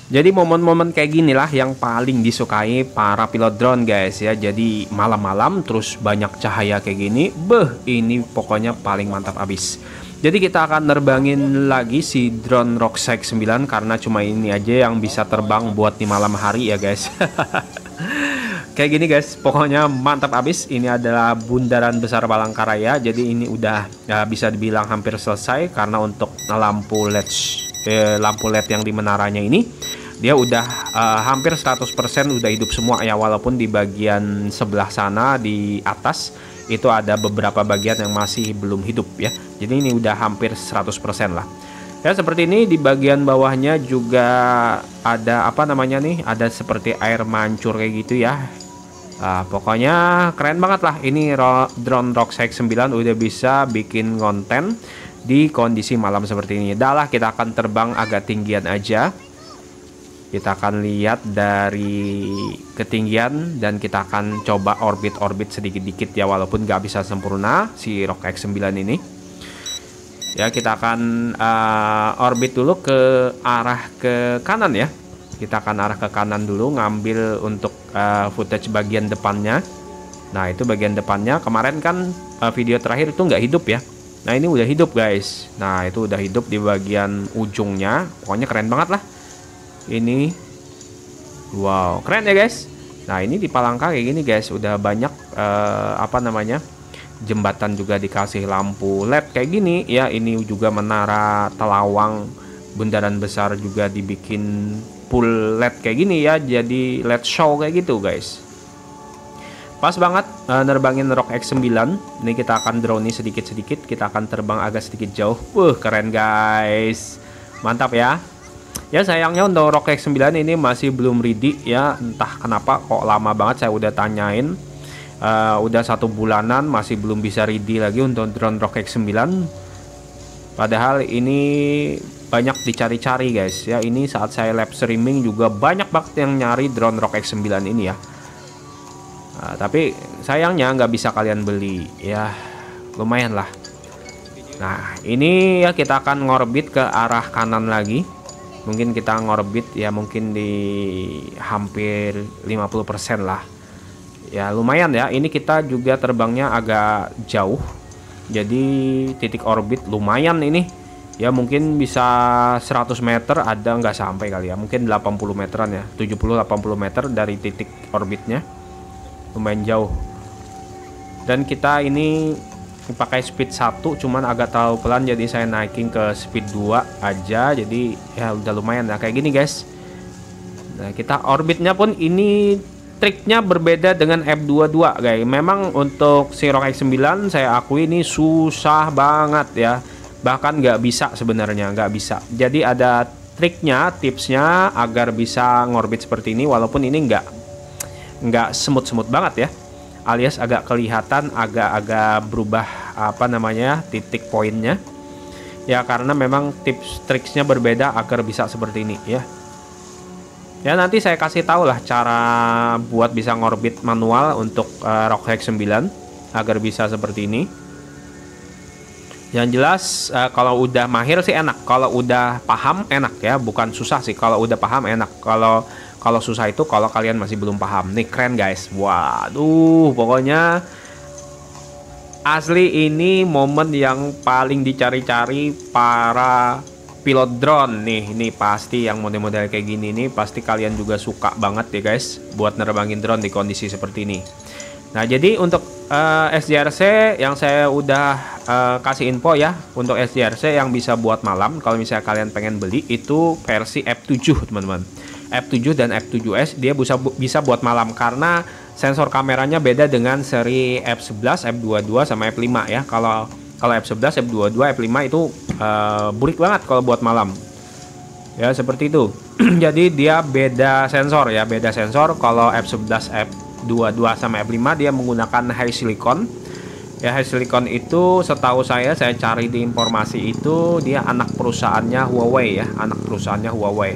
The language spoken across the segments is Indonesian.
Jadi momen-momen kayak gini lah yang paling disukai para pilot drone guys ya. Jadi malam-malam terus banyak cahaya kayak gini, ini pokoknya paling mantap abis. Jadi kita akan nerbangin lagi si drone Rockseik 9 karena cuma ini aja yang bisa terbang buat di malam hari ya guys. Kayak gini guys, pokoknya mantap abis. Ini adalah Bundaran Besar Palangkaraya. Jadi ini udah ya, bisa dibilang hampir selesai karena untuk lampu LED yang di menaranya ini dia udah hampir 100% udah hidup semua ya, walaupun di bagian sebelah sana di atas itu ada beberapa bagian yang masih belum hidup ya. Jadi ini udah hampir 100% lah. Ya seperti ini, di bagian bawahnya juga ada apa namanya nih, ada seperti air mancur kayak gitu ya. Pokoknya keren banget lah ini drone Rockseik 9 udah bisa bikin konten di kondisi malam seperti ini. Dah lah, kita akan terbang agak tinggian aja. Kita akan lihat dari ketinggian dan kita akan coba orbit-orbit sedikit-dikit ya, walaupun nggak bisa sempurna si Rockseik 9 ini. Ya kita akan orbit dulu ke arah ke kanan ya. Kita akan arah ke kanan dulu, ngambil untuk footage bagian depannya. Nah itu bagian depannya kemarin kan video terakhir itu nggak hidup ya. Nah ini udah hidup guys. Nah itu udah hidup di bagian ujungnya. Pokoknya keren banget lah ini. Wow keren ya guys. Nah ini di Palangka kayak gini guys, udah banyak apa namanya, jembatan juga dikasih lampu LED kayak gini ya. Ini juga menara Telawang Bundaran Besar juga dibikin full LED kayak gini ya, jadi LED show kayak gitu guys. Pas banget nerbangin Rockseik 9. Ini kita akan drone sedikit-sedikit, kita akan terbang agak sedikit jauh. Keren guys, mantap ya. Ya sayangnya untuk Rockseik 9 ini masih belum ready ya, entah kenapa kok lama banget. Saya udah tanyain, udah 1 bulanan masih belum bisa ready lagi untuk drone Rockseik 9. Padahal ini banyak dicari-cari guys ya. Ini saat saya live streaming juga banyak banget yang nyari drone Rockseik 9 ini ya. Tapi sayangnya nggak bisa kalian beli ya, lumayan lah. Nah ini ya kita akan ngorbit ke arah kanan lagi. Mungkin kita ngorbit ya mungkin di hampir 50% lah. Ya lumayan ya, ini kita juga terbangnya agak jauh. Jadi titik orbit lumayan ini. Ya mungkin bisa 100 meter ada, nggak sampai kali ya. Mungkin 80 meteran ya, 70-80 meter dari titik orbitnya. Lumayan jauh. Dan kita ini pakai speed 1 cuman agak terlalu pelan, jadi saya naikin ke speed 2 aja. Jadi ya udah lumayan ya kayak gini guys. Nah kita orbitnya pun ini triknya berbeda dengan F22 guys. Memang untuk si Rockseik 9 saya akui ini susah banget ya, bahkan nggak bisa sebenarnya, nggak bisa. Jadi ada triknya, tipsnya agar bisa ngorbit seperti ini, walaupun ini nggak semut-semut banget ya, alias agak kelihatan agak-agak berubah apa namanya titik poinnya ya, karena memang tips triksnya berbeda agar bisa seperti ini ya. Ya nanti saya kasih tahu lah cara buat bisa ngorbit manual untuk Rockseik 9 agar bisa seperti ini. Yang jelas kalau udah mahir sih enak, kalau udah paham enak ya, bukan susah sih. Kalau udah paham enak, kalau susah itu kalau kalian masih belum paham. Nih keren guys, waduh pokoknya asli ini momen yang paling dicari-cari para pilot drone nih. Ini pasti yang model-model kayak gini nih pasti kalian juga suka banget ya guys, buat nerbangin drone di kondisi seperti ini. Nah jadi untuk SJRC yang saya udah kasih info ya, untuk SJRC yang bisa buat malam, kalau misalnya kalian pengen beli itu versi F7 teman-teman. F7 dan F7S dia bisa buat malam karena sensor kameranya beda dengan seri F11, F22 sama F5 ya. Kalau F11, F22, F5 itu burik banget kalau buat malam. Ya seperti itu. Jadi dia beda sensor ya, beda sensor. Kalau F11, F22 sama F5 dia menggunakan HiSilicon. Ya HiSilicon itu setahu saya cari di informasi itu dia anak perusahaannya Huawei ya, anak perusahaannya Huawei.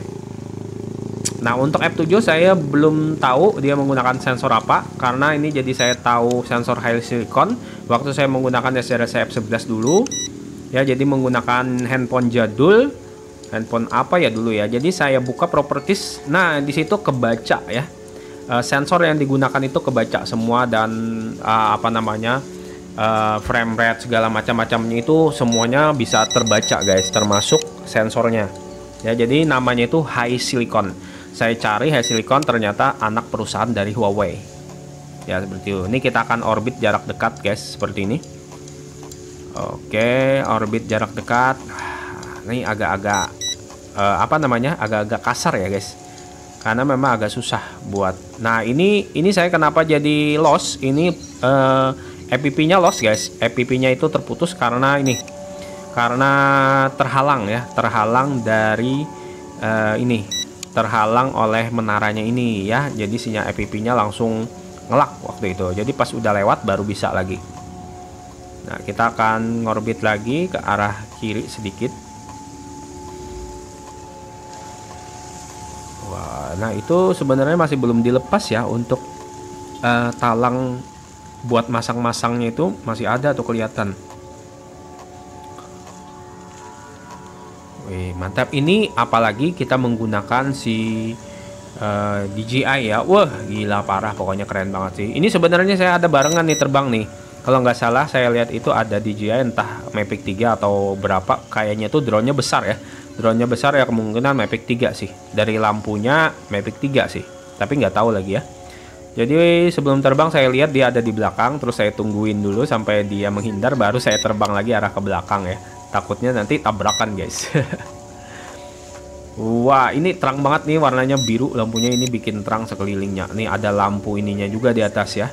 Nah untuk F7 saya belum tahu dia menggunakan sensor apa, karena ini jadi saya tahu sensor HiSilicon waktu saya menggunakan SJRC F11 dulu ya, jadi menggunakan handphone jadul handphone apa ya dulu ya. Jadi saya buka properties. Nah, di situ kebaca ya. Sensor yang digunakan itu kebaca semua, dan apa namanya, frame rate segala macam-macamnya itu semuanya bisa terbaca guys, termasuk sensornya ya. Jadi namanya itu HiSilicon. Saya cari HiSilicon, ternyata anak perusahaan dari Huawei ya, seperti itu. Ini kita akan orbit jarak dekat guys, seperti ini. Oke, orbit jarak dekat. Ini agak-agak apa namanya, agak-agak kasar ya guys, karena memang agak susah buat. Nah, ini saya kenapa jadi lost ini, EPP-nya lost guys. EPP-nya itu terputus karena ini, karena terhalang ya, terhalang dari ini, terhalang oleh menaranya ini ya. Jadi sinyal EPP-nya langsung ngelak waktu itu. Jadi pas udah lewat baru bisa lagi. Nah, kita akan ngorbit lagi ke arah kiri sedikit. Wah, nah itu sebenarnya masih belum dilepas ya, untuk talang buat masang-masangnya itu masih ada tuh kelihatan. Wih, mantap. Ini apalagi kita menggunakan si DJI ya. Wah, gila parah, pokoknya keren banget sih. Ini sebenarnya saya ada barengan nih terbang nih. Kalau nggak salah saya lihat itu ada DJI, entah Mavic 3 atau berapa. Kayaknya tuh drone-nya besar ya. Drone-nya besar ya, kemungkinan Mavic 3 sih. Dari lampunya Mavic 3 sih. Tapi nggak tahu lagi ya. Jadi sebelum terbang saya lihat dia ada di belakang, terus saya tungguin dulu sampai dia menghindar, baru saya terbang lagi arah ke belakang ya. Takutnya nanti tabrakan guys. Wah, ini terang banget nih, warnanya biru lampunya, ini bikin terang sekelilingnya. Nih ada lampu ininya juga di atas ya.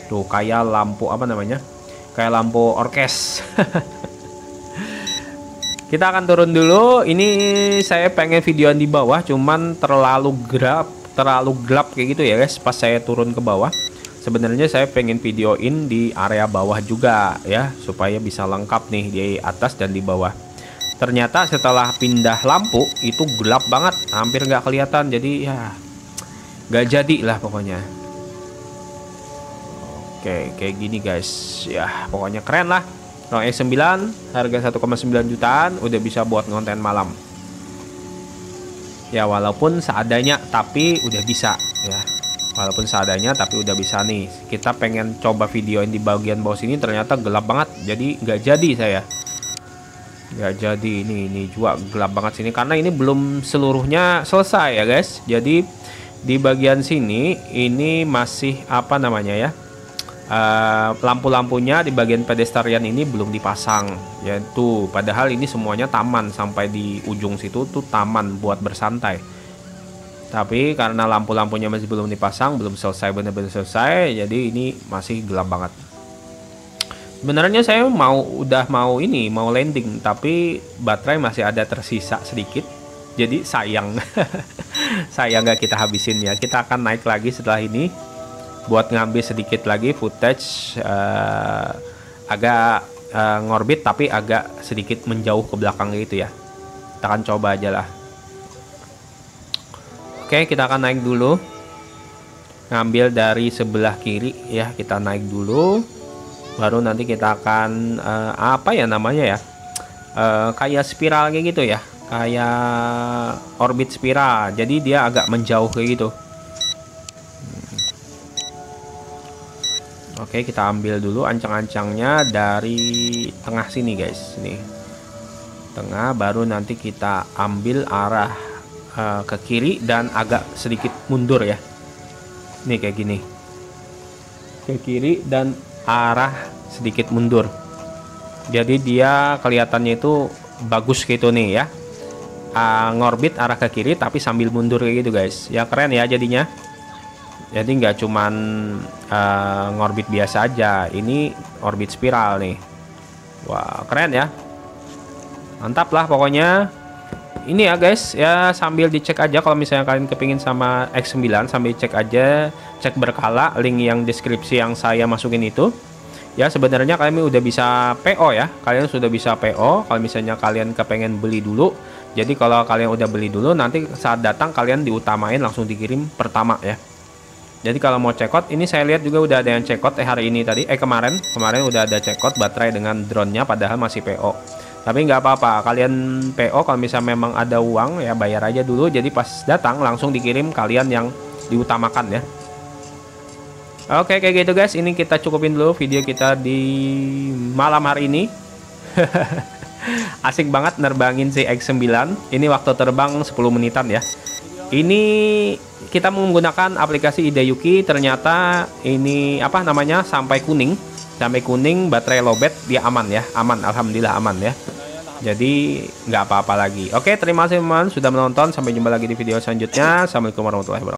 Tuh kayak lampu apa namanya? Kayak lampu orkes. Kita akan turun dulu. Ini saya pengen videoan di bawah, cuman terlalu gelap kayak gitu ya guys. Pas saya turun ke bawah, sebenarnya saya pengen videoin di area bawah juga ya, supaya bisa lengkap nih di atas dan di bawah. Ternyata setelah pindah lampu itu gelap banget, hampir nggak kelihatan. Jadi ya nggak jadi lah pokoknya. Oke, kayak gini guys ya, pokoknya keren lah. Note E9 harga 1,9 jutaan udah bisa buat konten malam ya, walaupun seadanya tapi udah bisa ya, walaupun seadanya tapi udah bisa nih. Kita pengen coba videoin di bagian bawah sini, ternyata gelap banget, jadi nggak jadi saya, nggak jadi. Ini juga gelap banget sini karena ini belum seluruhnya selesai ya guys. Jadi di bagian sini ini masih apa namanya ya, lampu-lampunya di bagian pedestrian ini belum dipasang ya tuh. Padahal ini semuanya taman, sampai di ujung situ tuh taman buat bersantai. Tapi karena lampu-lampunya masih belum dipasang, belum selesai, benar-benar selesai, jadi ini masih gelap banget. Sebenarnya saya udah mau landing, tapi baterai masih ada tersisa sedikit. Jadi sayang. Sayang nggak kita habisin ya. Kita akan naik lagi setelah ini buat ngambil sedikit lagi footage, agak ngorbit tapi agak sedikit menjauh ke belakang gitu ya. Kita akan coba aja lah. Oke, kita akan naik dulu, ngambil dari sebelah kiri ya. Kita naik dulu, baru nanti kita akan apa ya namanya ya, kayak spiral kayak gitu ya, kayak orbit spiral. Jadi dia agak menjauh kayak gitu. Oke, kita ambil dulu ancang-ancangnya dari tengah sini guys, nih tengah, baru nanti kita ambil arah ke kiri dan agak sedikit mundur ya. Nih kayak gini, ke kiri dan arah sedikit mundur, jadi dia kelihatannya itu bagus gitu nih ya. Ngorbit arah ke kiri tapi sambil mundur kayak gitu guys ya, keren ya jadinya. Jadi nggak cuman ngorbit biasa aja, ini orbit spiral nih. Wah, keren ya, mantap lah pokoknya. Ini ya guys ya, sambil dicek aja kalau misalnya kalian kepingin sama X9, sambil cek aja, cek berkala link yang deskripsi yang saya masukin itu ya. Sebenarnya kalian udah bisa PO ya, kalian sudah bisa PO kalau misalnya kalian kepengen beli dulu. Jadi kalau kalian udah beli dulu, nanti saat datang kalian diutamain langsung dikirim pertama ya. Jadi kalau mau cekot, ini saya lihat juga udah ada yang cekot hari ini tadi, kemarin udah ada cekot baterai dengan drone-nya, padahal masih PO. Tapi nggak apa-apa, kalian PO kalau misalnya memang ada uang ya bayar aja dulu. Jadi pas datang langsung dikirim kalian yang diutamakan ya. Oke kayak gitu guys, ini kita cukupin dulu video kita di malam hari ini. Asik banget nerbangin si X9. Ini waktu terbang 10 menitan ya. Ini kita menggunakan aplikasi Hidayuki. Ternyata ini apa namanya, sampai kuning baterai lowbat dia aman ya, aman, alhamdulillah aman ya. Jadi nggak apa-apa lagi. Oke, terima kasih teman-teman sudah menonton. Sampai jumpa lagi di video selanjutnya. Assalamualaikum warahmatullahi wabarakatuh.